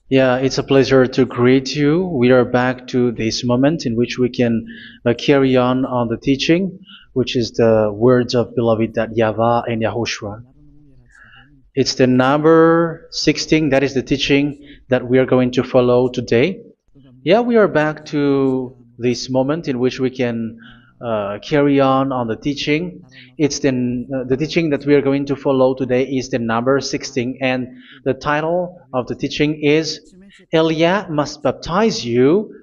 Yeah, it's a pleasure to greet you. We are back to this moment in which we can carry on the teaching, which is the words of beloved that YAHVAH and YAHOSHUA. It's the number 16, that is the teaching that we are going to follow today. Yeah, we are back to this moment in which we can carry on the teaching. It's the teaching that we are going to follow today is the number 16, and the title of the teaching is Elia must baptize you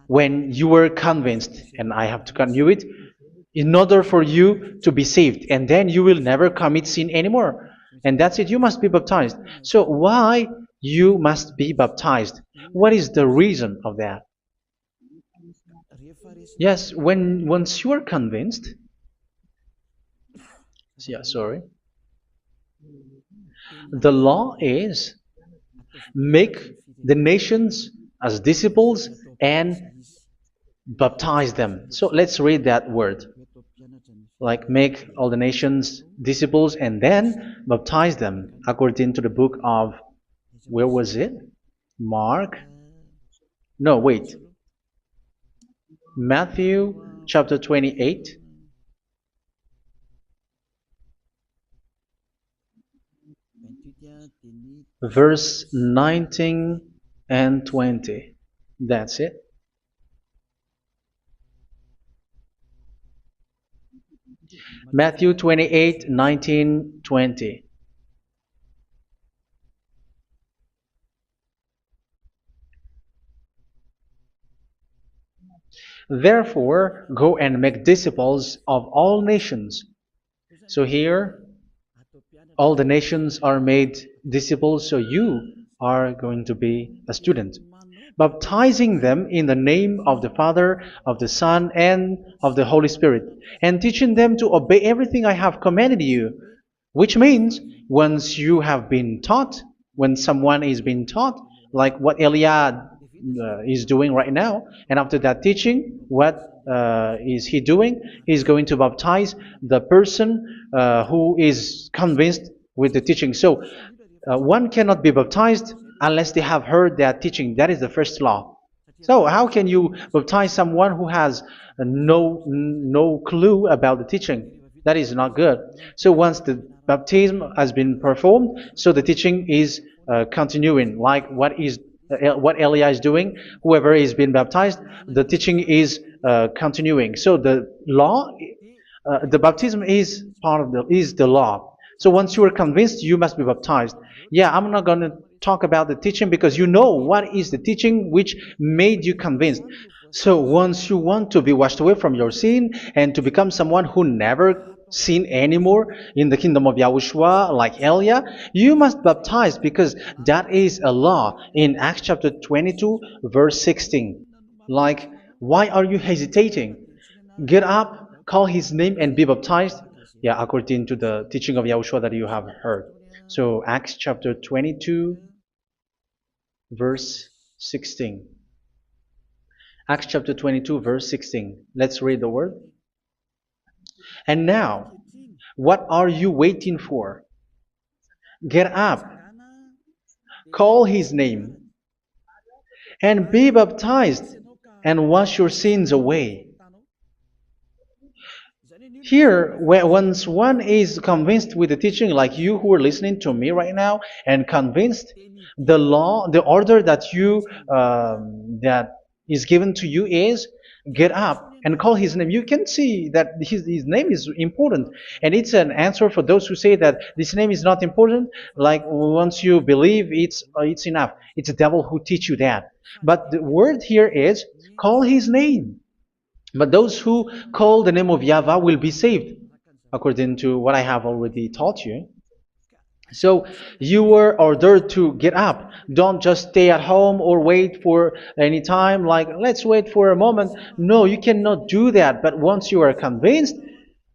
when you were convinced, and I have to continue it, in order for you to be saved, and then you will never commit sin anymore. And that's it, you must be baptized. So why you must be baptized? What is the reason of that? Yes, when once you are convinced, yeah, sorry, the law is make the nations as disciples and baptize them. So let's read that word. Like make all the nations disciples and then baptize them according to the book of, where was it? Mark? No, wait. Matthew chapter 28. Verse 19 and 20. That's it. Matthew 28, 19, 20. Therefore, go and make disciples of all nations. So here, all the nations are made disciples, so you are going to be a student. Baptizing them in the name of the Father, of the Son, and of the Holy Spirit, and teaching them to obey everything I have commanded you. Which means, once you have been taught, when someone is being taught, like what Elia is doing right now, and after that teaching, what is he doing? He's going to baptize the person who is convinced with the teaching. So one cannot be baptized unless they have heard that teaching. That is the first law. So how can you baptize someone who has no clue about the teaching? That is not good. So once the baptism has been performed, so the teaching is continuing, like what Elia is doing. Whoever is being baptized, the teaching is continuing. So the law, the baptism is part of the law. So once you are convinced, you must be baptized. Yeah, I'm not going to talk about the teaching because you know what is the teaching which made you convinced. So once you want to be washed away from your sin and to become someone who never sin anymore in the kingdom of Yahushua, like Elia, you must baptize because that is a law in Acts chapter 22, verse 16. Like, why are you hesitating? Get up, call his name, and be baptized. Yeah, according to the teaching of Yahushua that you have heard. So Acts chapter 22, verse 16. Acts chapter 22, verse 16. Let's read the word. And now, what are you waiting for? Get up, call his name, and be baptized, and wash your sins away. Here, once one is convinced with the teaching, like you who are listening to me right now, and convinced, the law, the order that that is given to you is get up and call his name. You can see that his name is important, and it's an answer for those who say that this name is not important. Like once you believe, it's enough. It's the devil who teach you that. But the word here is call his name. But those who call the name of YAHVAH will be saved, according to what I have already taught you. So you were ordered to get up. Don't just stay at home or wait for any time, like let's wait for a moment. No, you cannot do that. But once you are convinced,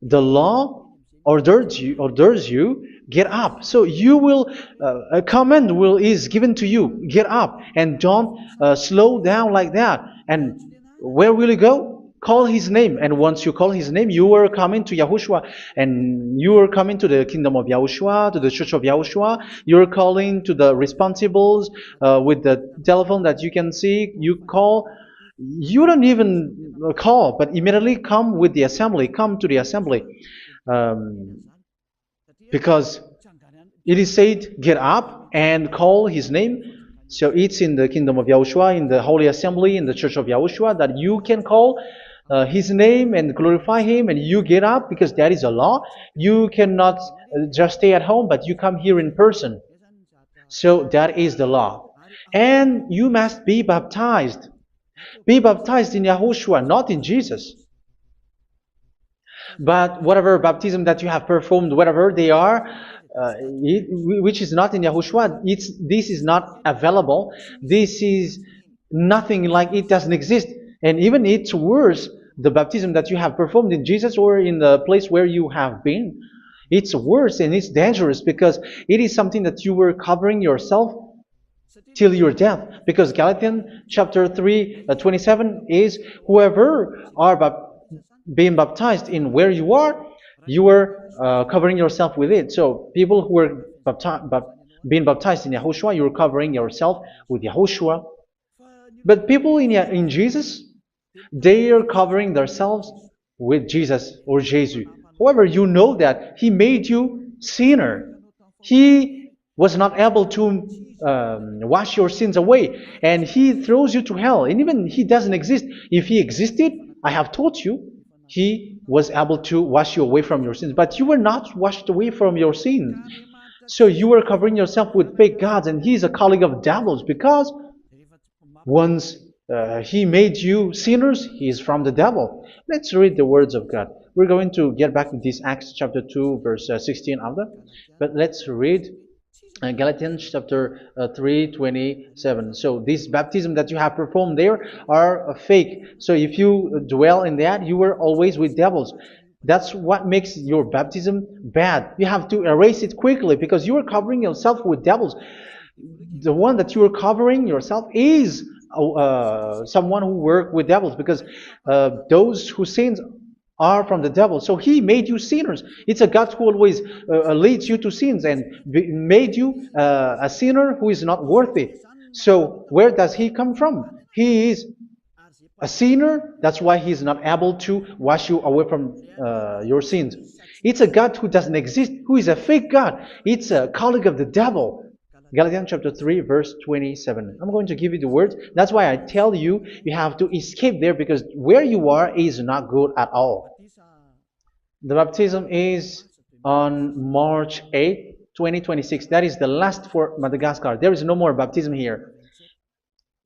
the law orders you get up. So you will a command is given to you, get up, and don't slow down like that. And where will you go? Call his name, and once you call his name, you are coming to Yahushua, and you are coming to the kingdom of Yahushua, to the church of Yahushua. You're calling to the responsibles with the telephone that you can see. You call. You don't even call, but immediately come with the assembly. Come to the assembly, um, because it is said, get up and call his name. So it's in the kingdom of Yahushua, in the holy assembly, in the church of Yahushua, that you can call his name and glorify him, and you get up because that is a law. You cannot just stay at home, but you come here in person. So that is the law. And you must be baptized. Be baptized in Yahushua, not in Jesus. But whatever baptism that you have performed, whatever they are, which is not in Yahushua, this is not available. This is nothing, like it doesn't exist. And even it's worse, the baptism that you have performed in Jesus or in the place where you have been. It's worse and it's dangerous because it is something that you were covering yourself till your death. Because Galatians chapter 3, 27 is, whoever are being baptized in where you are covering yourself with it. So people who are being baptized in Yahushua, you're covering yourself with Yahushua. But people in Jesus, they are covering themselves with Jesus or Jesus. However, you know that he made you sinner. He was not able to wash your sins away, and he throws you to hell. And even he doesn't exist. If he existed, I have taught you, he was able to wash you away from your sins. But you were not washed away from your sins. So you were covering yourself with fake gods, and he's a colleague of devils, because once he made you sinners, he is from the devil. Let's read the words of God. We're going to get back to this Acts chapter 2, verse 16 after. But let's read Galatians chapter 3, 27. So this baptism that you have performed there are fake. So if you dwell in that, you were always with devils. That's what makes your baptism bad. You have to erase it quickly because you are covering yourself with devils. The one that you are covering yourself is someone who works with devils, because those who sin are from the devil. So he made you sinners. It's a God who always leads you to sins and made you a sinner who is not worthy. So where does he come from? He is a sinner. That's why he is not able to wash you away from your sins. It's a God who doesn't exist, who is a fake God. It's a colleague of the devil. Galatians chapter 3, verse 27. I'm going to give you the words. That's why I tell you, you have to escape there, because where you are is not good at all. The baptism is on March 8, 2026. That is the last for Madagascar. There is no more baptism here.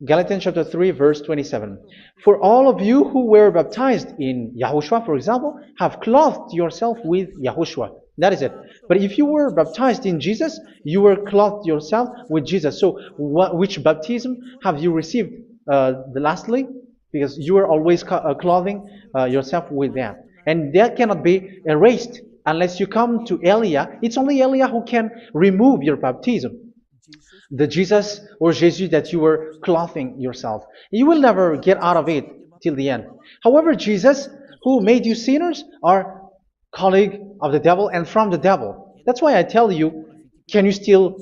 Galatians chapter 3, verse 27. For all of you who were baptized in Yahushua, for example, have clothed yourself with Yahushua. That is it. But if you were baptized in Jesus, you were clothed yourself with Jesus. So which baptism have you received lastly? Because you are always clothing yourself with that. And that cannot be erased unless you come to Elia. It's only Elia who can remove your baptism. The Jesus or Jesus that you were clothing yourself. You will never get out of it till the end. However, Jesus, who made you sinners, are colleague of the devil and from the devil. That's why I tell you, can you still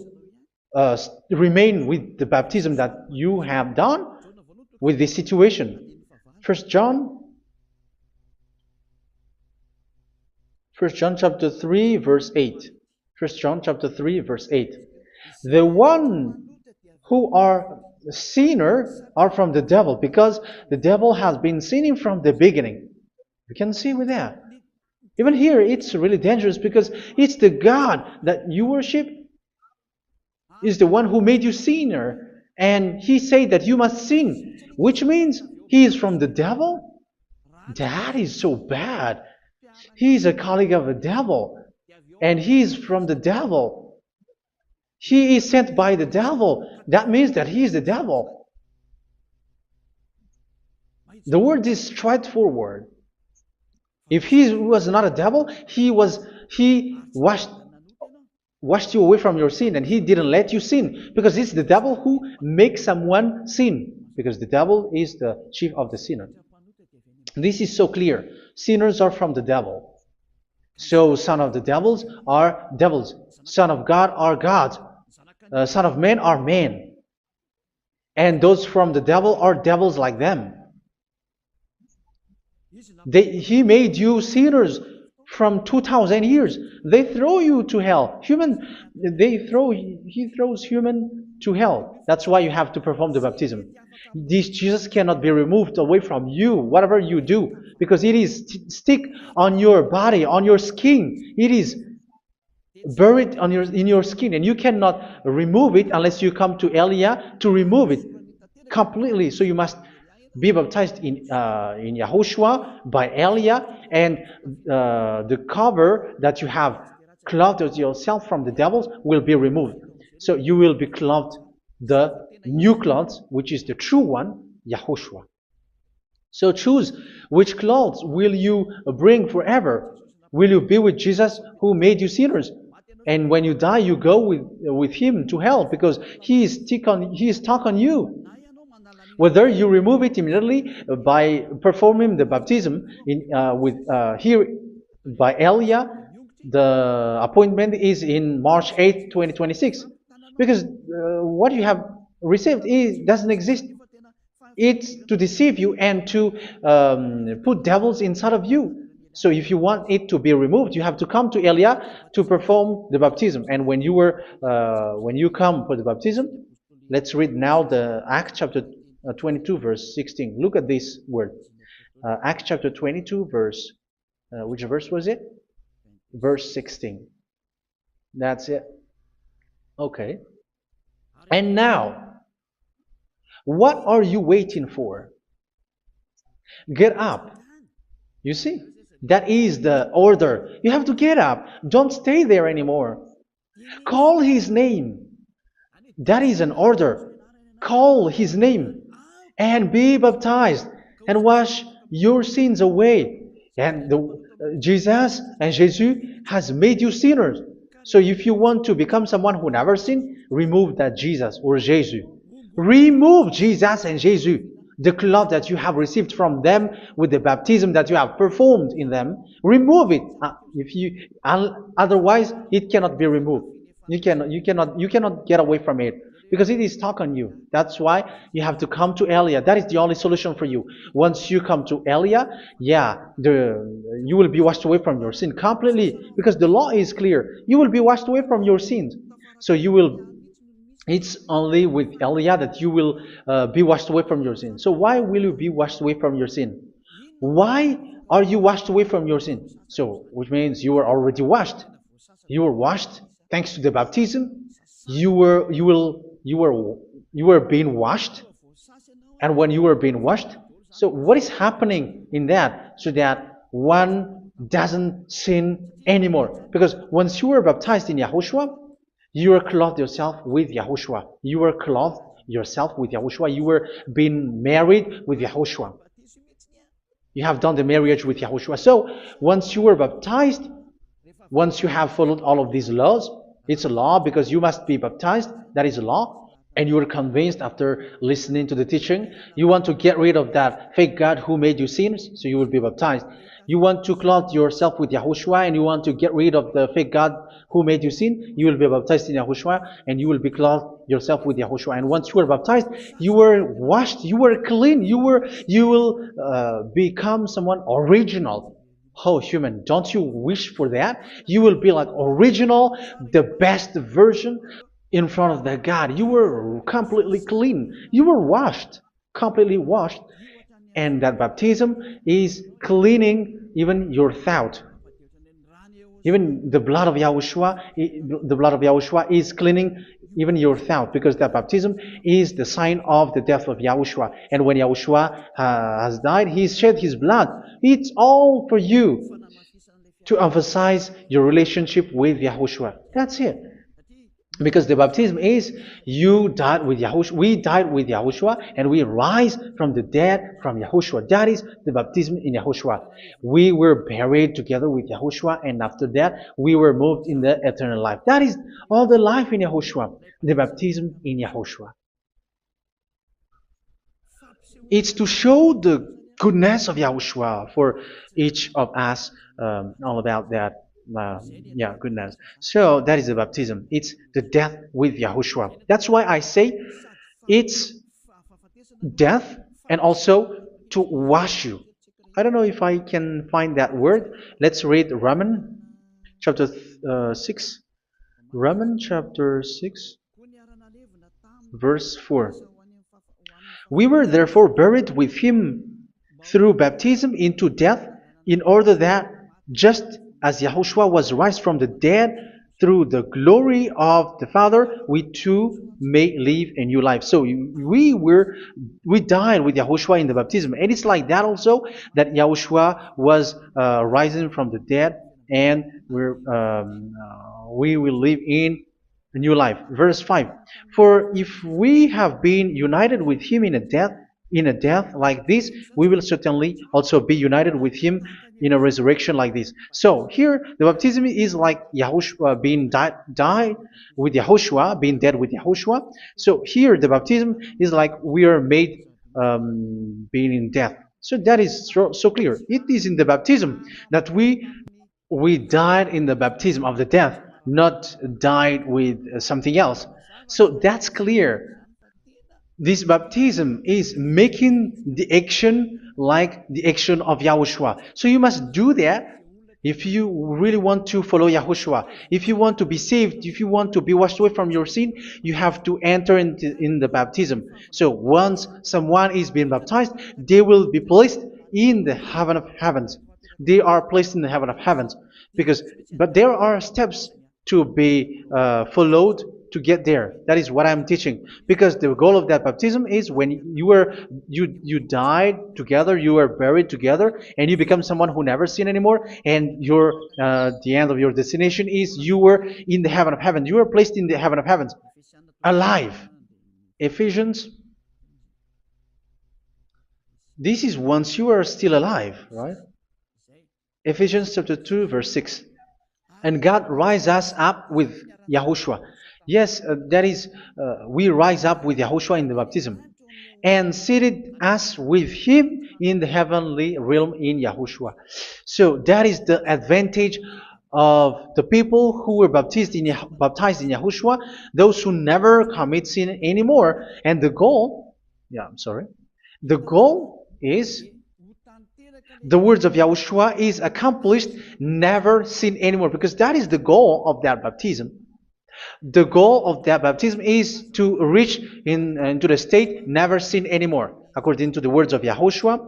remain with the baptism that you have done with this situation? 1 John chapter 3, verse 8. 1 John chapter 3, verse 8. The one who are sinner are from the devil, because the devil has been sinning from the beginning. You can see with that. Even here, it's really dangerous, because it's the God that you worship is the one who made you sinner, and he said that you must sin, which means he is from the devil. That is so bad. He is a colleague of the devil, and he is from the devil. He is sent by the devil. That means that he is the devil. The word is straightforward. If he was not a devil, he washed you away from your sin, and he didn't let you sin, because it's the devil who makes someone sin, because the devil is the chief of the sinner. This is so clear. Sinners are from the devil. So son of the devils are devils. Son of God are gods. Son of men are men. And those from the devil are devils like them. He made you sinners from 2,000 years. They throw you to hell. He throws human to hell. That's why you have to perform the baptism. This Jesus cannot be removed away from you, whatever you do, because it is stick on your body, on your skin. It is buried in your skin, and you cannot remove it unless you come to Elia to remove it completely. So you must be baptized in Yahushua by Elia, and the cover that you have clothed yourself from the devils will be removed. So you will be clothed the new clothes, which is the true one, Yahushua. So choose which clothes will you bring forever. Will you be with Jesus who made you sinners? And when you die, you go with him to hell because he is stuck on you. Whether you remove it immediately by performing the baptism here by Elia, the appointment is in March 8, 2026. Because what you have received doesn't exist. It's to deceive you and to put devils inside of you. So if you want it to be removed, you have to come to Elia to perform the baptism. And when you come for the baptism, let's read now the Acts chapter 22 verse 16. Look at this word. Acts chapter 22 verse, which verse was it? Verse 16. That's it. Okay. And now, what are you waiting for? Get up. You see, that is the order. You have to get up. Don't stay there anymore. Call his name. That is an order. Call his name and be baptized and wash your sins away. And Jesus has made you sinners. So if you want to become someone who never sinned, remove that Jesus or Jesus. Remove Jesus and Jesus, the cloth that you have received from them with the baptism that you have performed in them. Remove it. Otherwise, it cannot be removed. You cannot get away from it because it is stuck on you. That's why you have to come to Elia. That is the only solution for you. Once you come to Elia, you will be washed away from your sin completely because the law is clear. You will be washed away from your sins. So it's only with Elia that you will be washed away from your sin. So why will you be washed away from your sin? Why are you washed away from your sin? So, which means you were already washed. You were washed thanks to the baptism. You were being washed, and when you were being washed, so what is happening in that? So that one doesn't sin anymore. Because once you were baptized in Yahushua, you were clothed yourself with Yahushua. You were clothed yourself with Yahushua. You were being married with Yahushua. You have done the marriage with Yahushua. So once you were baptized, once you have followed all of these laws, it's a law because you must be baptized. That is a law. And you are convinced after listening to the teaching, you want to get rid of that fake God who made you sinners, so you will be baptized. You want to clothe yourself with Yahushua and you want to get rid of the fake God who made you sin, you will be baptized in Yahushua and you will be clothed yourself with Yahushua. And once you are baptized, you were washed, you were clean, you will become someone original. Oh, human, don't you wish for that? You will be like original, the best version in front of that God. You were completely clean. You were washed, completely washed. And that baptism is cleaning even your thought. Even the blood of Yahushua is cleaning even your thought, because that baptism is the sign of the death of Yahushua. And when Yahushua has died, he shed his blood. It's all for you to emphasize your relationship with Yahushua. That's it. Because the baptism is you died with Yahushua, we died with Yahushua, and we rise from the dead from Yahushua. That is the baptism in Yahushua. We were buried together with Yahushua, and after that we were moved in the eternal life. That is all the life in Yahushua, the baptism in Yahushua. It's to show the goodness of Yahushua for each of us, all about that. Yeah, goodness. So that is the baptism. It's the death with Yahushua. That's why I say it's death and also to wash you. I don't know if I can find that word. Let's read Romans chapter 6. Romans chapter 6, verse 4. We were therefore buried with him through baptism into death, in order that, just as Yahushua was raised from the dead through the glory of the Father, we too may live a new life. So we died with Yahushua in the baptism, and it's like that also that Yahushua was rising from the dead, and we will live in a new life. Verse 5. For if we have been united with him in a death like this, we will certainly also be united with him in a resurrection like this. So here the baptism is like Yahushua being died with Yahushua, being dead with Yahushua. So here the baptism is like we are made being in death. So that is so clear. It is in the baptism that we died in the baptism of the death, not died with something else. So that's clear. This baptism is making the action like the action of Yahushua. So you must do that if you really want to follow Yahushua. If you want to be saved, if you want to be washed away from your sin, you have to enter in the baptism. So once someone is being baptized, they will be placed in the heaven of heavens. They are placed in the heaven of heavens, but there are steps to be followed to get there. That is what I'm teaching, because the goal of that baptism is when you died together, you were buried together, and you become someone who never sin anymore, and your the end of your destination is you were in the heaven of heaven. You were placed in the heaven of heavens, alive. Ephesians. This is once you are still alive, right? Ephesians chapter 2, verse 6. And God rise us up with Yahushua. Yes, that is, we rise up with Yahushua in the baptism. And seated us with him in the heavenly realm in Yahushua. So that is the advantage of the people who were baptized in Yahushua, those who never commit sin anymore. And the goal, the goal is the words of Yahushua is accomplished, never sin anymore, because that is the goal of that baptism. The goal of that baptism is to reach into the state never sin anymore, according to the words of Yahushua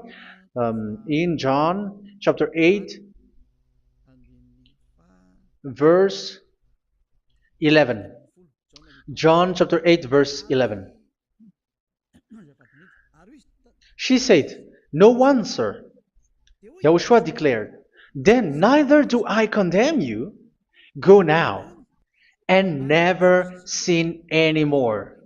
in John chapter 8, verse 11. John chapter 8, verse 11. She said, "No one, sir." Yahushua declared, "Then neither do I condemn you. Go now and never sin anymore."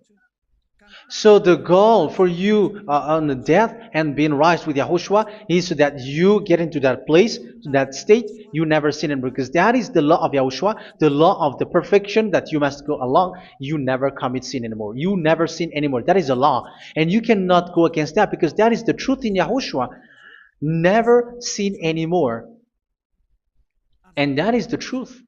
So the goal for you on the death and being raised with Yahushua is so that you get into that place, that state, you never sin anymore. Because that is the law of Yahushua, the law of the perfection that you must go along. You never commit sin anymore. You never sin anymore. That is a law. And you cannot go against that, because that is the truth in Yahushua. Never sin anymore. And that is the truth.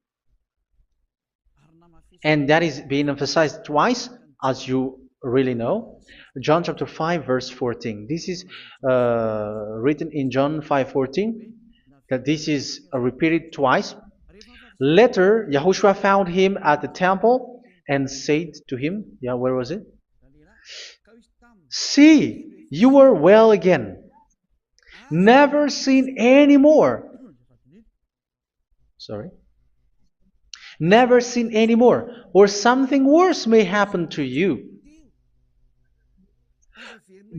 And that is being emphasized twice, as you really know. John chapter 5, verse 14. This is written in John 5:14, that this is repeated twice. Later, Yahushua found him at the temple and said to him, where was it? "See, you are well again. Never sin anymore." Never sin anymore, or something worse may happen to you.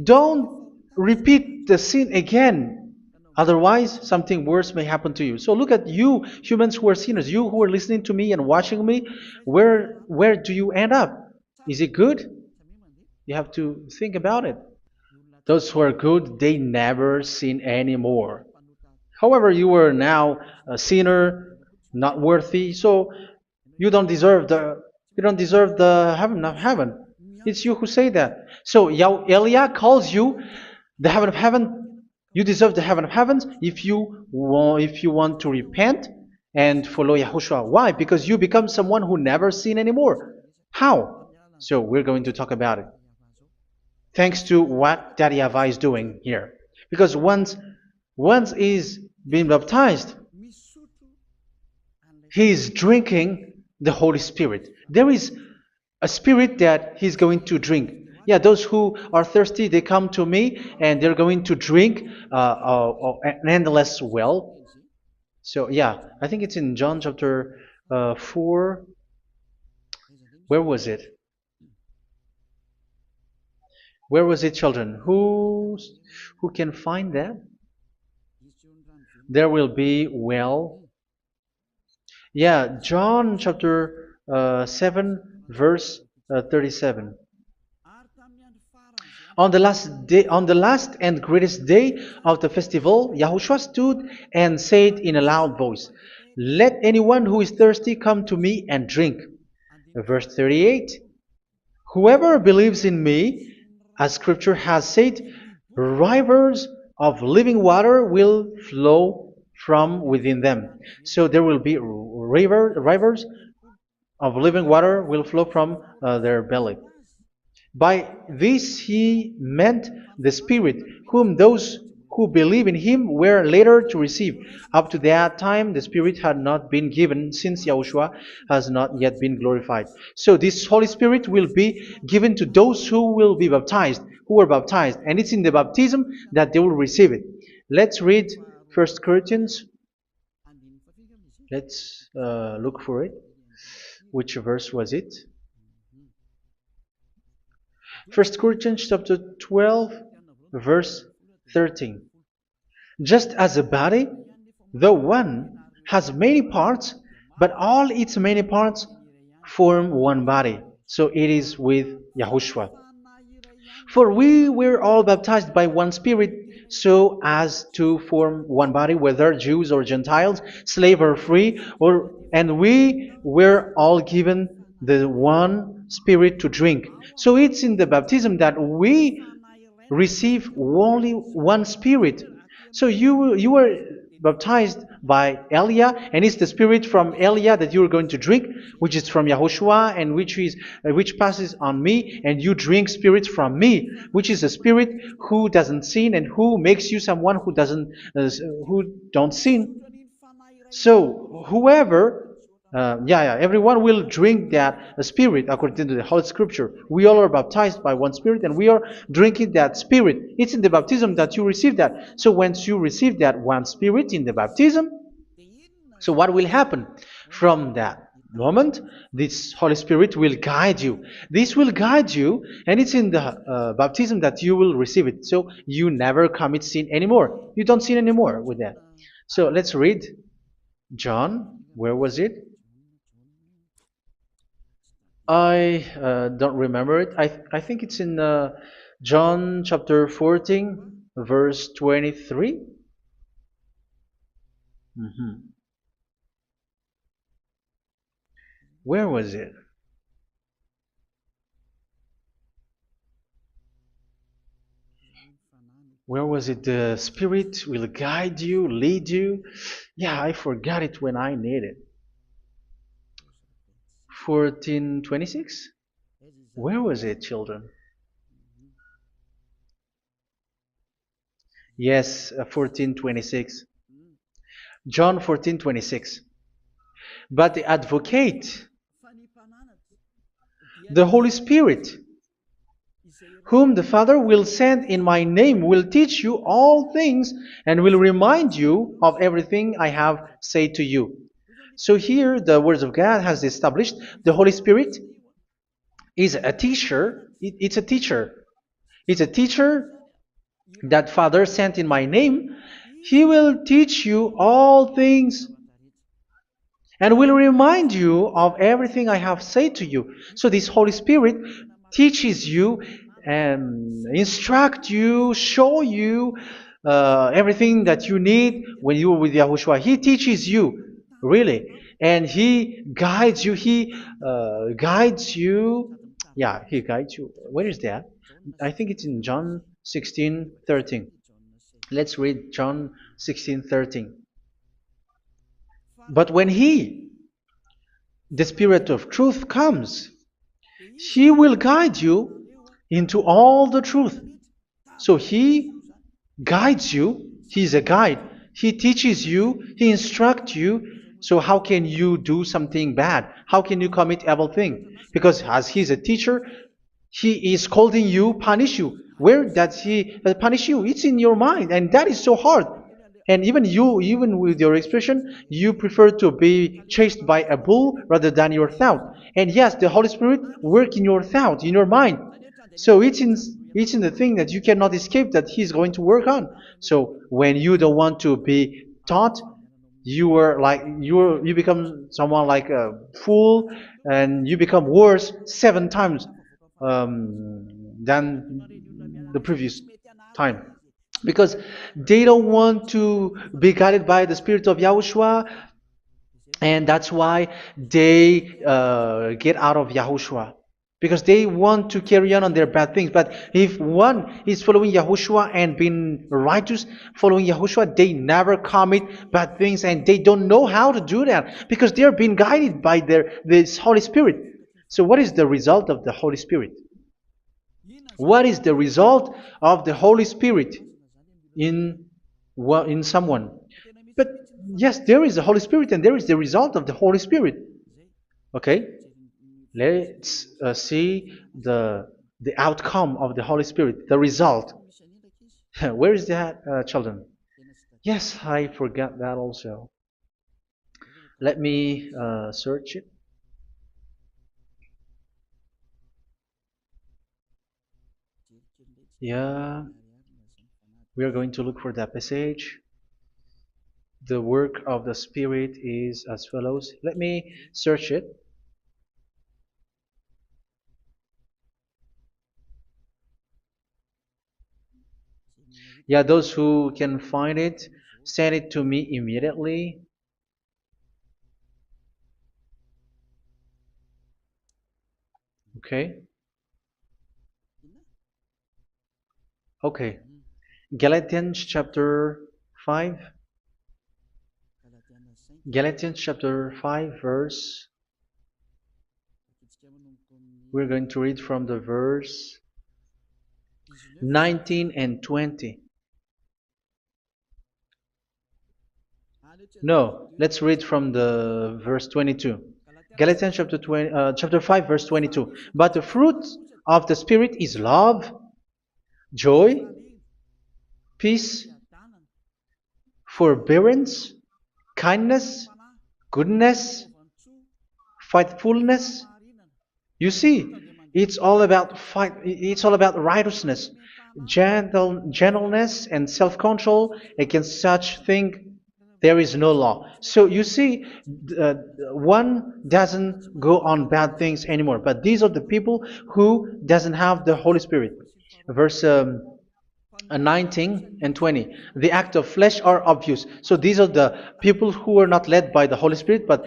Don't repeat the sin again. Otherwise, something worse may happen to you. So look at you, humans who are sinners, you who are listening to me and watching me. Where do you end up? Is it good? You have to think about it. Those who are good, they never sin anymore. However, you are now a sinner, not worthy, so you don't deserve the heaven of heaven. It's you who say that. So Eliah calls you the heaven of heaven You deserve the heaven of heavens if you want to repent and follow Yahushua. Why? Because you become someone who never sin anymore. How? So we're going to talk about it. Thanks to what Daddy YAHVAH is doing here. Because once he's been baptized, he is drinking the Holy Spirit. There is a spirit that he's going to drink. Yeah, those who are thirsty, they come to me and they're going to drink an endless well. So, yeah, I think it's in John chapter 4. Where was it? Where was it, children? Who can find that? There will be well. Yeah, John chapter 7, verse 37. On the last and greatest day of the festival, Yahushua stood and said in a loud voice, "Let anyone who is thirsty come to me and drink." Verse 38. "Whoever believes in me, as Scripture has said, rivers of living water will flow from within them." So there will be rivers of living water will flow from their belly. By this he meant the Spirit, whom those who believe in him were later to receive. Up to that time, the Spirit had not been given, since Yahushua has not yet been glorified. So this Holy Spirit will be given to those who will be baptized, who were baptized, and it's in the baptism that they will receive it. Let's read 1 Corinthians. Let's look for it. Which verse was it? 1 Corinthians chapter 12, verse 13. "Just as a body, though one, has many parts, but all its many parts form one body, so it is with Yahushua. For we were all baptized by one Spirit, so as to form one body, whether Jews or Gentiles, slave or free, and we were all given the one Spirit to drink." So it's in the baptism that we receive only one Spirit. So you were baptized by Elia, and it's the Spirit from Elia that you are going to drink, which is from Yahushua, and which passes on me, and you drink Spirit from me, which is a Spirit who doesn't sin and who makes you someone who don't sin. So whoever everyone will drink that Spirit according to the Holy Scripture. We all are baptized by one Spirit, and we are drinking that Spirit. It's in the baptism that you receive that. So once you receive that one Spirit in the baptism, so what will happen from that moment? This Holy Spirit will guide you. This will guide you, and it's in the baptism that you will receive it. So you never commit sin anymore. You don't sin anymore with that. So let's read John. Where was it? I don't remember it. I think it's in John chapter 14, verse 23. Where was it? Where was it? The Spirit will guide you, lead you. Yeah, I forgot it when I need it. 14:26? Where was it, children? Yes, 14:26. John 14:26. "But the Advocate, the Holy Spirit, whom the Father will send in my name, will teach you all things and will remind you of everything I have said to you." So here the Word of God has established the Holy Spirit is a teacher. It's a teacher. It's a teacher that Father sent in my name. He will teach you all things and will remind you of everything I have said to you. So this Holy Spirit teaches you and instruct you, show you everything that you need when you are with Yahushua. He teaches you, really, and He guides you. He guides you. Yeah, He guides you. Where is that? I think it's in John 16:13. Let's read John 16:13. But when He, the Spirit of truth, comes, He will guide you into all the truth. So He guides you. He's a guide. He teaches you. He instructs you. So how can you do something bad? How can you commit evil thing? Because as He's a teacher, He is scolding you, punish you. Where does He punish you? It's in your mind, and that is so hard. And even you, even with your expression, you prefer to be chased by a bull rather than your thought. And yes, the Holy Spirit work in your thought, in your mind. So it's in the thing that you cannot escape that He's going to work on. So when you don't want to be taught, you become someone like a fool, and you become worse 7 times than the previous time, because they don't want to be guided by the Spirit of Yahushua, and that's why they get out of Yahushua, because they want to carry on their bad things. But if one is following Yahushua and being righteous, following Yahushua, they never commit bad things, and they don't know how to do that because they are being guided by this Holy Spirit. So what is the result of the Holy Spirit? What is the result of the Holy Spirit in someone? But yes, there is the Holy Spirit, and there is the result of the Holy Spirit. Okay, let's see the outcome of the Holy Spirit, the result. Where is that, children? Yes, I forgot that also. Let me search it. Yeah, we are going to look for that passage. The work of the Spirit is as follows. Let me search it. Yeah, those who can find it, send it to me immediately. Okay. Okay. Galatians chapter 5. Galatians chapter 5 verse. We're going to read from the verse 19 and 20. No, let's read from the verse 22. Galatians chapter 5 verse 22. But the fruit of the Spirit is love, joy, peace, forbearance, kindness, goodness, faithfulness. You see, it's all about it's all about righteousness, gentleness, and self-control. Against such thing there is no law. So you see, one doesn't go on bad things anymore. But these are the people who doesn't have the Holy Spirit. Verse 19 and 20. The act of flesh are obvious. So these are the people who are not led by the Holy Spirit, but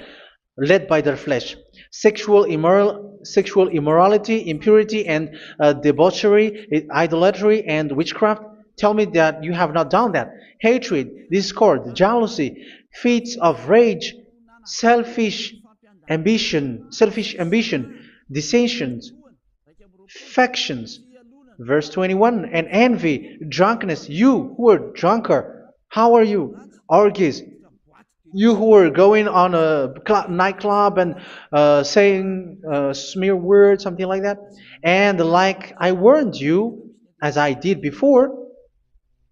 led by their flesh. Sexual immorality, impurity, and debauchery, idolatry, and witchcraft. Tell me that you have not done that. Hatred, discord, jealousy, fits of rage, selfish ambition, dissensions, factions. Verse 21, and envy, drunkenness. You who are drunker, how are you? Orgies. You who are going on a nightclub and saying smear words, something like that. And like I warned you, as I did before,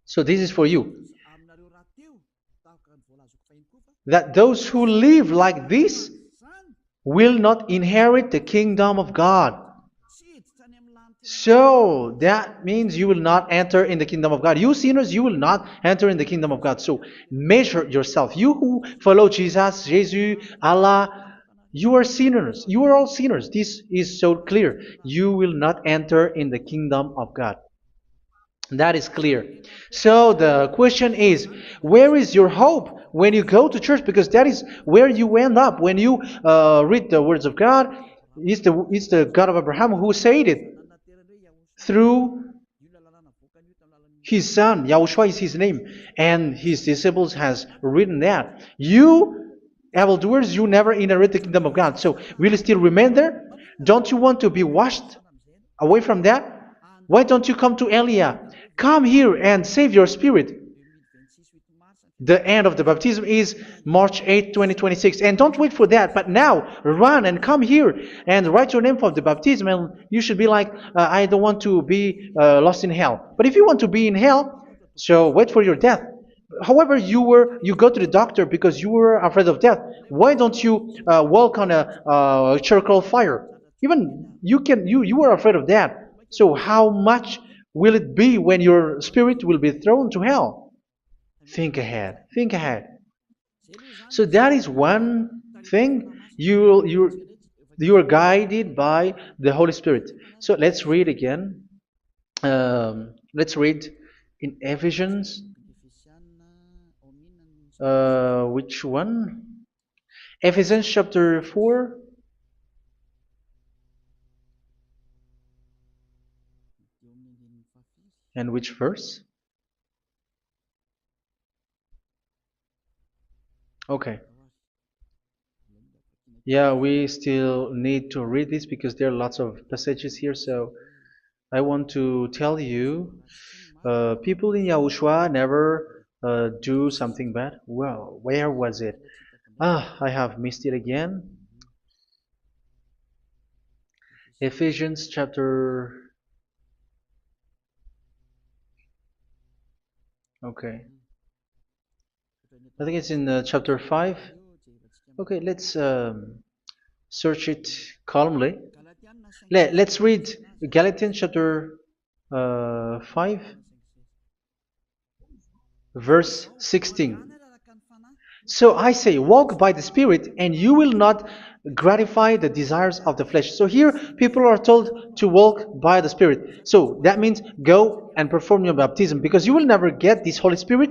so this is for you, that those who live like this will not inherit the kingdom of God. So that means you will not enter in the kingdom of God. You sinners, you will not enter in the kingdom of God. So measure yourself. You who follow Jesus, Allah, you are sinners. You are all sinners. This is so clear. You will not enter in the kingdom of God. That is clear. So the question is, where is your hope when you go to church? Because that is where you end up when you read the words of God. It's the God of Abraham who said it through His son, Yahushua is his name, and his disciples has written that. You, evildoers, you never inherit the kingdom of God. So will you still remain there? Don't you want to be washed away from that? Why don't you come to Elia? Come here and save your spirit. The end of the baptism is March 8th, 2026. And don't wait for that, but now run and come here and write your name for the baptism. And you should be like, I don't want to be lost in hell. But if you want to be in hell, so wait for your death. However, you go to the doctor because you were afraid of death. Why don't you walk on a charcoal fire? Even you were afraid of that. So how much will it be when your spirit will be thrown to hell? Think ahead. Think ahead. So that is one thing. You are guided by the Holy Spirit. So let's read again. Let's read in Ephesians. Which one? Ephesians chapter 4. And which verse? Okay. Yeah, we still need to read this because there are lots of passages here. So I want to tell you, people in Yahushua never do something bad. Well, where was it? I have missed it again. Ephesians chapter. Okay. I think it's in chapter 5. Okay, let's search it calmly. Let's read Galatians chapter 5, verse 16. So I say, walk by the Spirit, and you will not gratify the desires of the flesh. So here, people are told to walk by the Spirit. So that means go and perform your baptism, because you will never get this Holy Spirit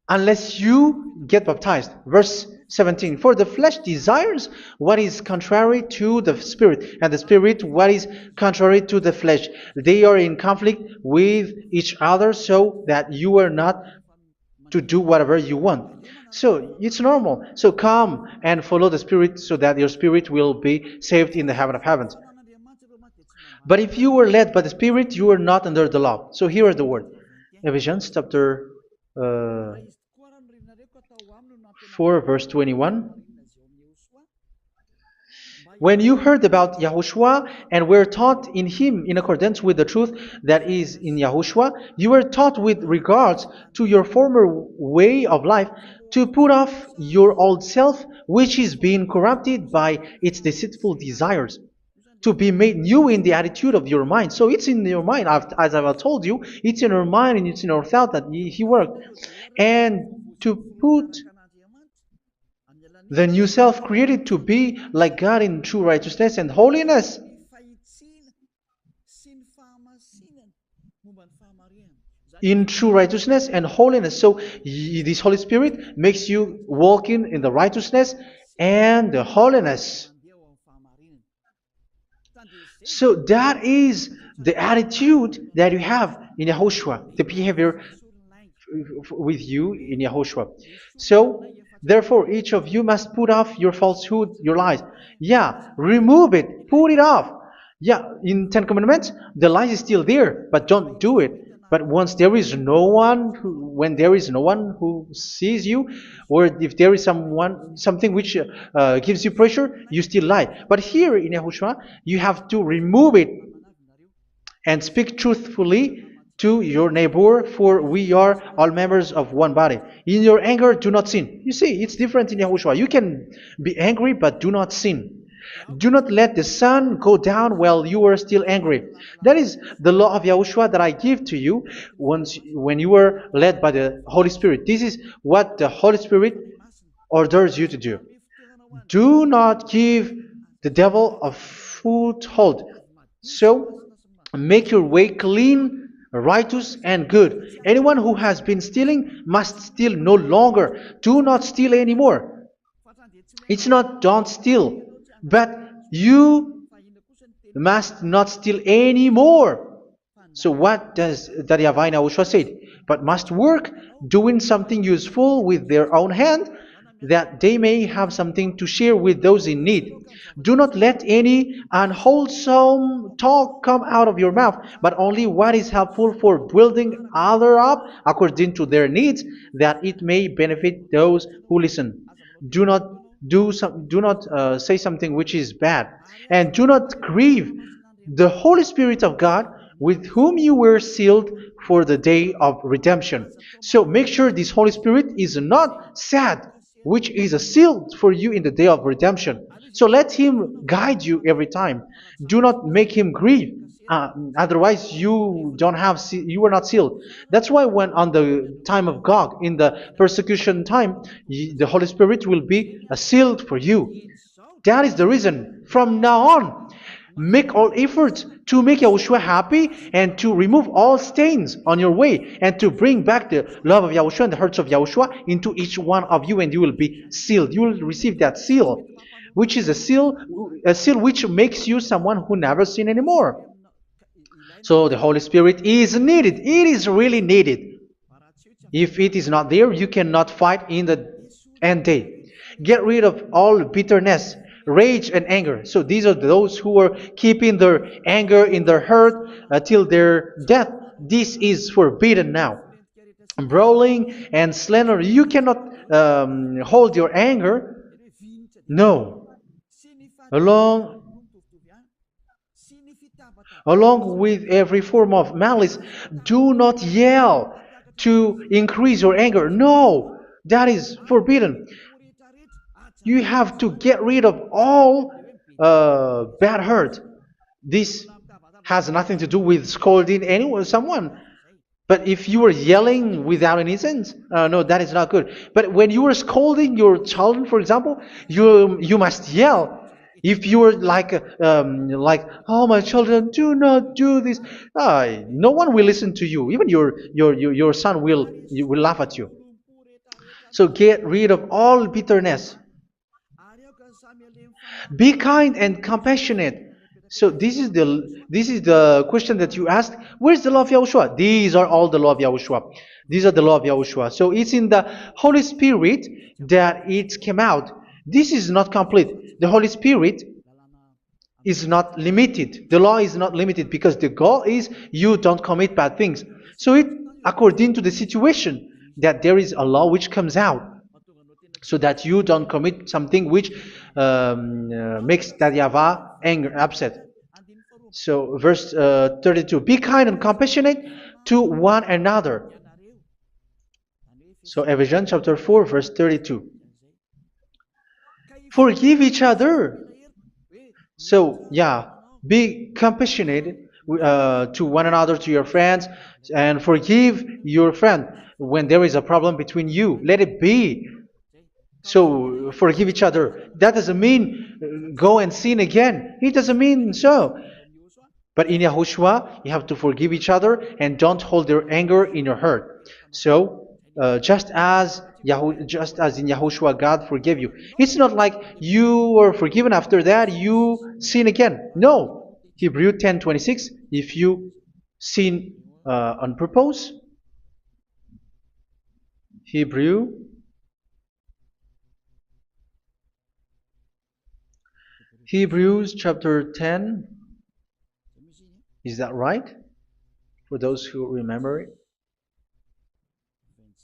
unless you get baptized. Verse 17. For the flesh desires what is contrary to the Spirit, and the Spirit what is contrary to the flesh. They are in conflict with each other, so that you are not to do whatever you want. So it's normal. So come and follow the Spirit so that your spirit will be saved in the heaven of heavens. But if you were led by the Spirit, you are not under the law. So here are the word. Ephesians chapter 4 verse 21. When you heard about Yahushua and were taught in him in accordance with the truth that is in Yahushua, you were taught with regards to your former way of life to put off your old self, which is being corrupted by its deceitful desires, to be made new in the attitude of your mind. So it's in your mind, as I've told you, it's in your mind and it's in your thought that he worked. And to put the new self created to be like God in true righteousness and holiness. In true righteousness and holiness. So this Holy Spirit makes you walking in the righteousness and the holiness. So that is the attitude that you have in Yahushua, the behavior with you in Yahushua. So therefore, each of you must put off your falsehood, your lies. Yeah, remove it, put it off. Yeah, in Ten Commandments, the lies is still there, but don't do it. But once there is no one, when there is no one who sees you, or if there is something which gives you pressure, you still lie. But here in Yahushua, you have to remove it and speak truthfully to your neighbor, for we are all members of one body. In your anger, do not sin. You see, it's different in Yahushua. You can be angry, but do not sin. Do not let the sun go down while you are still angry. That is the law of Yahushua that I give to you when you were led by the Holy Spirit. This is what the Holy Spirit orders you to do. Do not give the devil a foothold. So, make your way clean, righteous, and good. Anyone who has been stealing must steal no longer. Do not steal anymore. It's not don't steal, but you must not steal anymore. So what does the Yahweh Yahushua say? But must work doing something useful with their own hand, that they may have something to share with those in need. Do not let any unwholesome talk come out of your mouth, but only what is helpful for building other up according to their needs, that it may benefit those who listen. Do not do not say something which is bad, and do not grieve the Holy Spirit of God, with whom you were sealed for the day of redemption. So make sure this Holy Spirit is not sad, which is a seal for you in the day of redemption. So let Him guide you every time. Do not make Him grieve. Otherwise, you don't have you are not sealed. That's why when on the time of God, in the persecution time, the Holy Spirit will be sealed for you. That is the reason. From now on, make all efforts to make Yahushua happy and to remove all stains on your way and to bring back the love of Yahushua and the hearts of Yahushua into each one of you, and you will be sealed. You will receive that seal, which is a seal which makes you someone who never sin anymore. So the Holy Spirit is needed. It is really needed. If it is not there, you cannot fight in the end day. Get rid of all bitterness, rage, and anger. So these are those who are keeping their anger in their heart till their death. This is forbidden now. Brawling and slander. You cannot hold your anger. No. Along with every form of malice, do not yell to increase your anger. No, that is forbidden. You have to get rid of all bad hurt. This has nothing to do with scolding anyone, someone. But if you are yelling without any sense, no, that is not good. But when you are scolding your children, for example, you must yell. If you are like, oh, my children, do not do this, no one will listen to you. Even your son will laugh at you. So get rid of all bitterness. Be kind and compassionate. So this is the question that you asked. Where's the law of Yahushua? These are all the law of Yahushua. These are the law of Yahushua. So it's in the Holy Spirit that it came out. This is not complete. The Holy Spirit is not limited. The law is not limited because the goal is you don't commit bad things. So it according to the situation that there is a law which comes out, so that you don't commit something which makes that YAHVAH anger, upset. So verse 32, be kind and compassionate to one another. So Ephesians chapter 4 verse 32. Forgive each other. So yeah, be compassionate to one another, to your friends, and forgive your friend when there is a problem between you. Let it be. So forgive each other. That doesn't mean go and sin again. It doesn't mean so. But in Yahushua, you have to forgive each other and don't hold your anger in your heart. So just as in Yahushua, God forgave you. It's not like you were forgiven after that you sin again. No. Hebrew 10:26. If you sin on purpose, Hebrews chapter 10. Is that right? For those who remember it?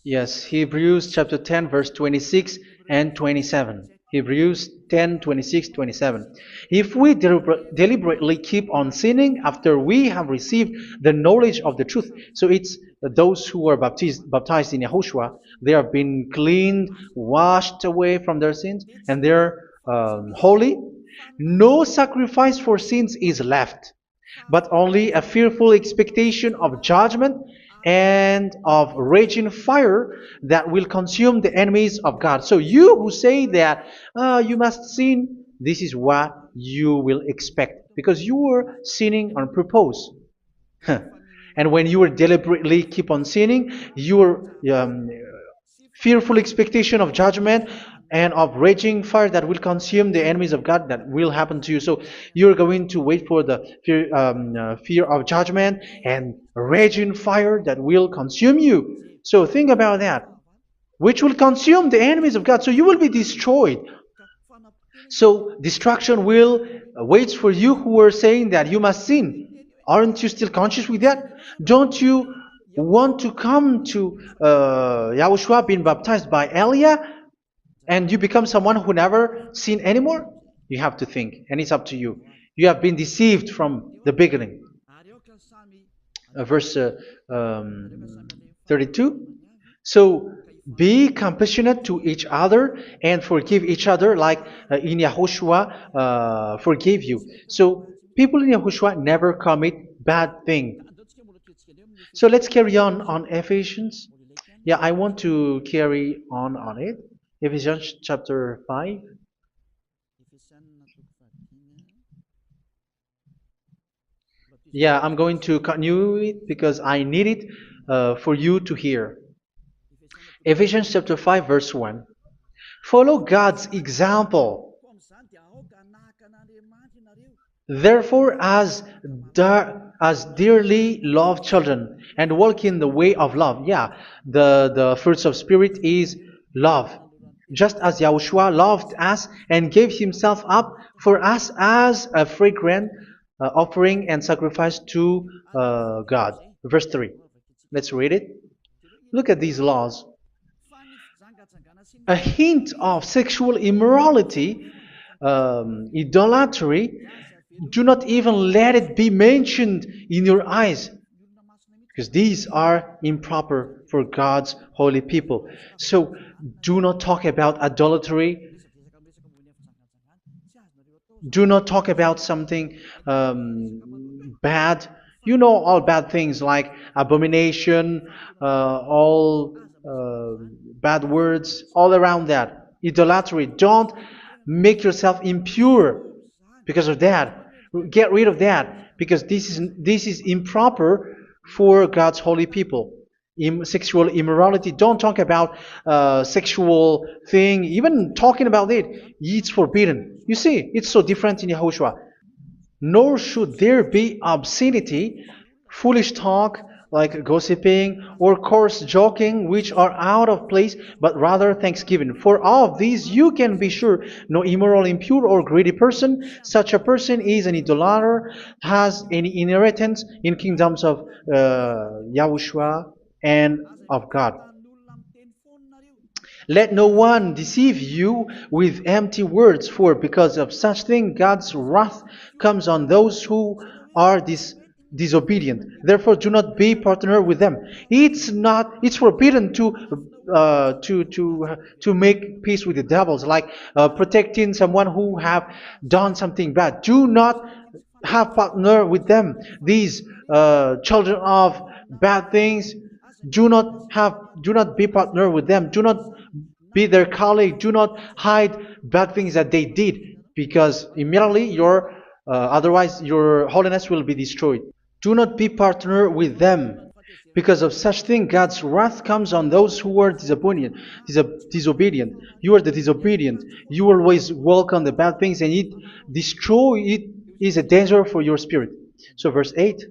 Yes, Hebrews chapter 10 verse 26 and 27. Hebrews 10, 26, 27. If we deliberately keep on sinning after we have received the knowledge of the truth, so it's those who are baptized in Yahushua, they have been cleaned, washed away from their sins, and they're holy. No sacrifice for sins is left, but only a fearful expectation of judgment and of raging fire that will consume the enemies of God. So you who say that you must sin, this is what you will expect, because you were sinning on purpose. And when you deliberately keep on sinning, you are fearful expectation of judgment and of raging fire that will consume the enemies of God that will happen to you. So you're going to wait for the fear of judgment and raging fire that will consume you. So think about that, which will consume the enemies of God. So you will be destroyed. So destruction will waits for you who are saying that you must sin. Aren't you still conscious with that? Don't you want to come to Yahushua being baptized by Elia and you become someone who never sinned anymore? You have to think, and it's up to you. You have been deceived from the beginning. Verse 32. So be compassionate to each other and forgive each other like in Yahushua forgave you. So people in Yahushua never commit bad thing. So let's carry on Ephesians. Yeah, I want to carry on it. Ephesians chapter 5. Yeah, I'm going to continue it because I need it for you to hear. Ephesians chapter 5 verse 1. Follow God's example. Therefore, as dearly loved children, and walk in the way of love. Yeah, the fruits of spirit is love. Just as Yahushua loved us and gave himself up for us as a fragrant offering and sacrifice to God. Verse 3. Let's read it. Look at these laws. A hint of sexual immorality, idolatry, do not even let it be mentioned in your eyes, because these are improper for God's holy people. So do not talk about idolatry. Do not talk about something bad. You know all bad things like abomination, all bad words, all around that. Idolatry. Don't make yourself impure because of that. Get rid of that because this is improper for God's holy people. Sexual immorality. Don't talk about sexual thing. Even talking about it's forbidden. You see, it's so different in Yahushua. Nor should there be obscenity, foolish talk like gossiping or coarse joking, which are out of place, but rather thanksgiving. For of these you can be sure: no immoral, impure, or greedy person, such a person is an idolater, has any inheritance in kingdoms of Yahushua and of God. Let no one deceive you with empty words, for because of such thing God's wrath comes on those who are disobedient. Therefore, do not be partner with them. It's forbidden to make peace with the devils, like protecting someone who have done something bad. Do not have partner with them. These children of bad things, do not be partner with them. Do not be their colleague. Do not hide bad things that they did, because immediately otherwise your holiness will be destroyed. Do not be partner with them. Because of such thing, God's wrath comes on those who are disobedient. You are the disobedient. You always walk on the bad things, and it is a danger for your spirit. So verse 8.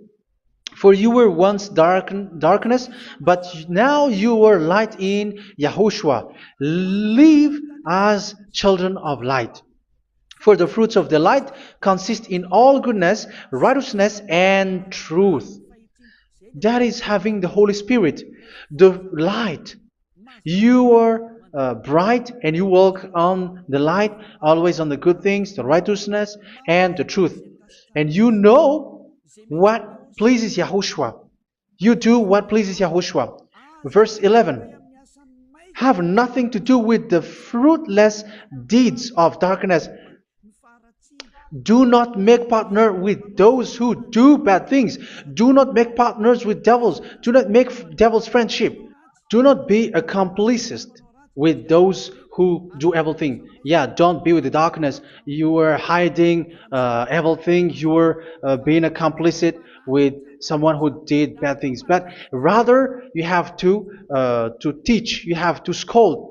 For you were once darkness, but now you are light in Yahushua. Live as children of light. For the fruits of the light consist in all goodness, righteousness, and truth. That is having the Holy Spirit, the light. You are bright and you walk on the light, always on the good things, the righteousness, and the truth. And you know what pleases Yahushua. You do what pleases Yahushua. Verse 11. Have nothing to do with the fruitless deeds of darkness. Do not make partner with those who do bad things. Do not make partners with devils. Do not make devil's friendship. Do not be a complicit with those who do evil thing. Yeah, don't be with the darkness. You are hiding evil thing. You are being a complicit with someone who did bad things, but rather you have to teach, you have to scold.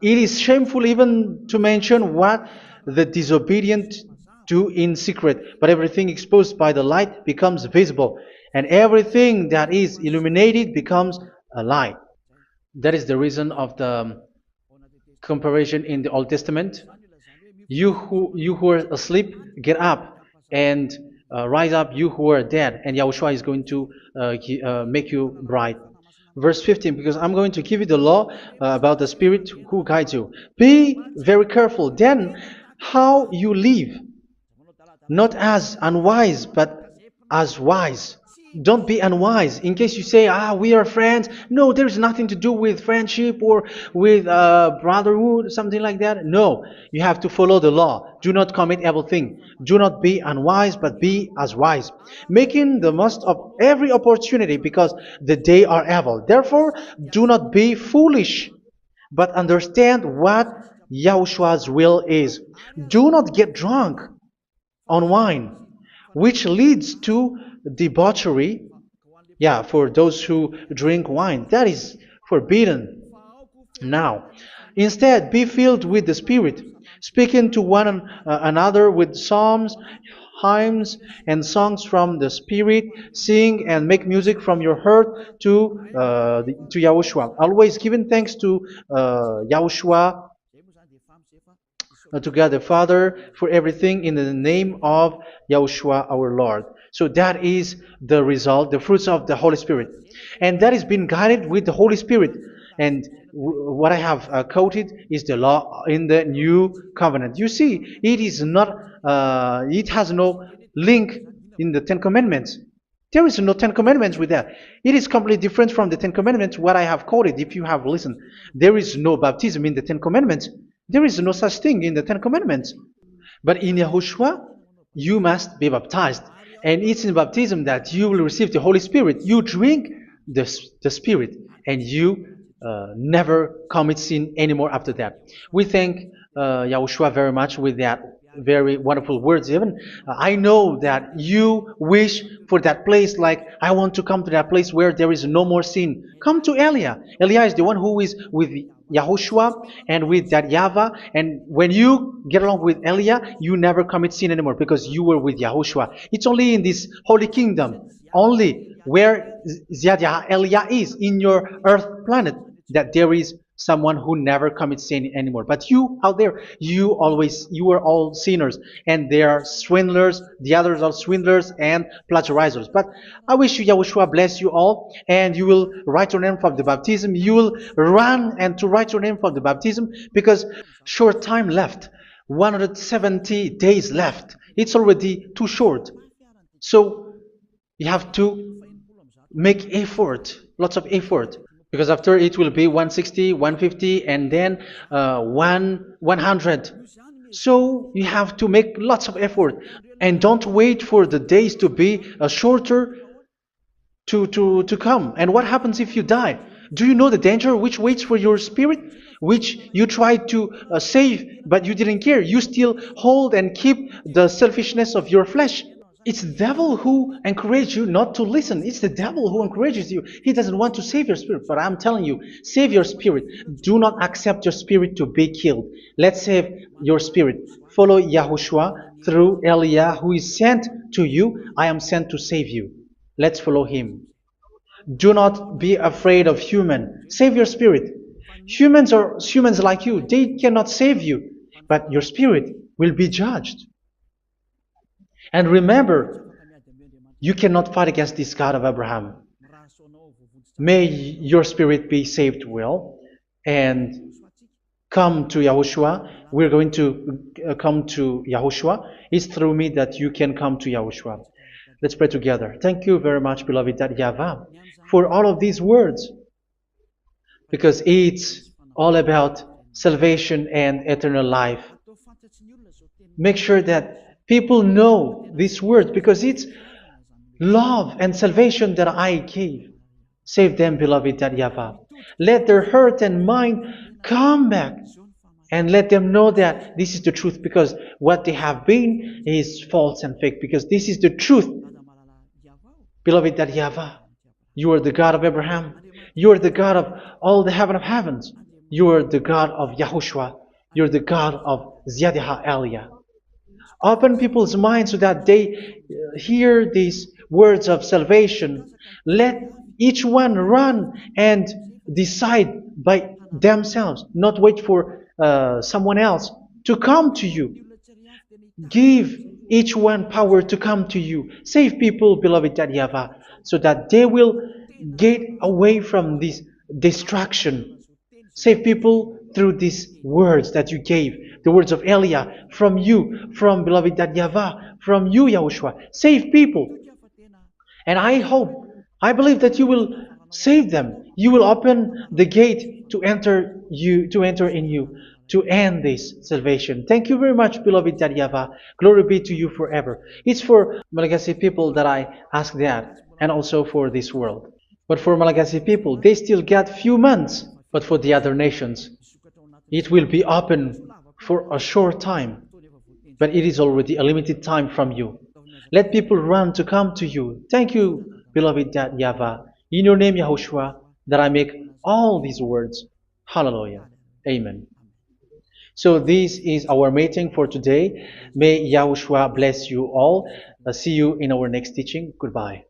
It is shameful even to mention what the disobedient do in secret, but everything exposed by the light becomes visible, and everything that is illuminated becomes a light. That is the reason of the comparison in the Old Testament. You who are asleep, get up and rise up, you who are dead, and Yahushua is going to make you bright. Verse 15, because I'm going to give you the law about the Spirit who guides you. Be very careful then how you live, not as unwise, but as wise. Don't be unwise. In case you say, we are friends. No, there's nothing to do with friendship or with brotherhood, something like that. No, you have to follow the law. Do not commit evil thing. Do not be unwise, but be as wise, making the most of every opportunity, because the day are evil. Therefore, do not be foolish, but understand what Yahushua's will is. Do not get drunk on wine, which leads to debauchery. Yeah, for those who drink wine, that is forbidden now. Instead, be filled with the Spirit, speaking to one another with psalms, hymns, and songs from the Spirit. Sing and make music from your heart to Yahushua, always giving thanks to Yahushua, to God the Father, for everything in the name of Yahushua our Lord. So that is the result, the fruits of the Holy Spirit. And that is being guided with the Holy Spirit. And what I have quoted is the law in the new covenant. You see, it is not, it has no link in the Ten Commandments. There is no Ten Commandments with that. It is completely different from the Ten Commandments, what I have quoted, if you have listened. There is no baptism in the Ten Commandments. There is no such thing in the Ten Commandments. But in Yahushua, you must be baptized. And it's in baptism that you will receive the Holy Spirit. You drink the Spirit, and you never commit sin anymore after that. We thank Yahushua very much with that very wonderful words. Even I know that you wish for that place, like, I want to come to that place where there is no more sin. Come to Elia. Elia is the one who is with Yahushua and with that YAHVAH. And when you get along with Elia, you never commit sin anymore, because you were with Yahushua. It's only in this holy kingdom, only where Elia is, in your earth planet, that there is someone who never commits sin anymore. But you out there, you are all sinners, and they are swindlers. The others are swindlers and plagiarizers. But I wish you, Yahushua, bless you all, and you will write your name for the baptism. You will run and to write your name for the baptism, because short time left, 170 days left. It's already too short. So you have to make effort, lots of effort, because after it will be 160, 150, and then 100. So you have to make lots of effort, and don't wait for the days to be shorter to come. And what happens if you die? Do you know the danger which waits for your spirit, which you tried to save, but you didn't care? You still hold and keep the selfishness of your flesh. It's the devil who encourages you not to listen. It's the devil who encourages you. He doesn't want to save your spirit. But I'm telling you, save your spirit. Do not accept your spirit to be killed. Let's save your spirit. Follow Yahushua through Elia, who is sent to you. I am sent to save you. Let's follow him. Do not be afraid of human. Save your spirit. Humans are humans like you. They cannot save you. But your spirit will be judged. And remember, you cannot fight against this God of Abraham. May your spirit be saved well, and come to Yahushua. We're going to come to Yahushua. It's through me that you can come to Yahushua. Let's pray together. Thank you very much, beloved YAHVAH, for all of these words, because it's all about salvation and eternal life. Make sure that people know these words, because it's love and salvation that I gave. Save them, beloved YAHVAH. Let their heart and mind come back and let them know that this is the truth, because what they have been is false and fake, because this is the truth. Beloved, that YAHVAH, you are the God of Abraham, you are the God of all the heaven of heavens, you are the God of YAHOSHUA, you are the God of Ziyadiha Aliyah. Open people's minds so that they hear these words of salvation. Let each one run and decide by themselves, not wait for someone else to come to you. Give each one power to come to you. Save people, beloved YAHVAH, so that they will get away from this distraction. Save people through these words that you gave, the words of Elia, from you, from beloved YAHVAH, from you, Yahushua. Save people. And I believe that you will save them. You will open the gate to enter in you, to end this salvation. Thank you very much, beloved YAHVAH. Glory be to you forever. It's for Malagasy people that I ask that, and also for this world. But for Malagasy people, they still get few months. But for the other nations, it will be open for a short time. But it is already a limited time from you. Let people run to come to you. Thank you, beloved YAHVAH. In your name, Yahushua, that I make all these words. Hallelujah. Amen. So this is our meeting for today. May Yahushua bless you all. See you in our next teaching. Goodbye.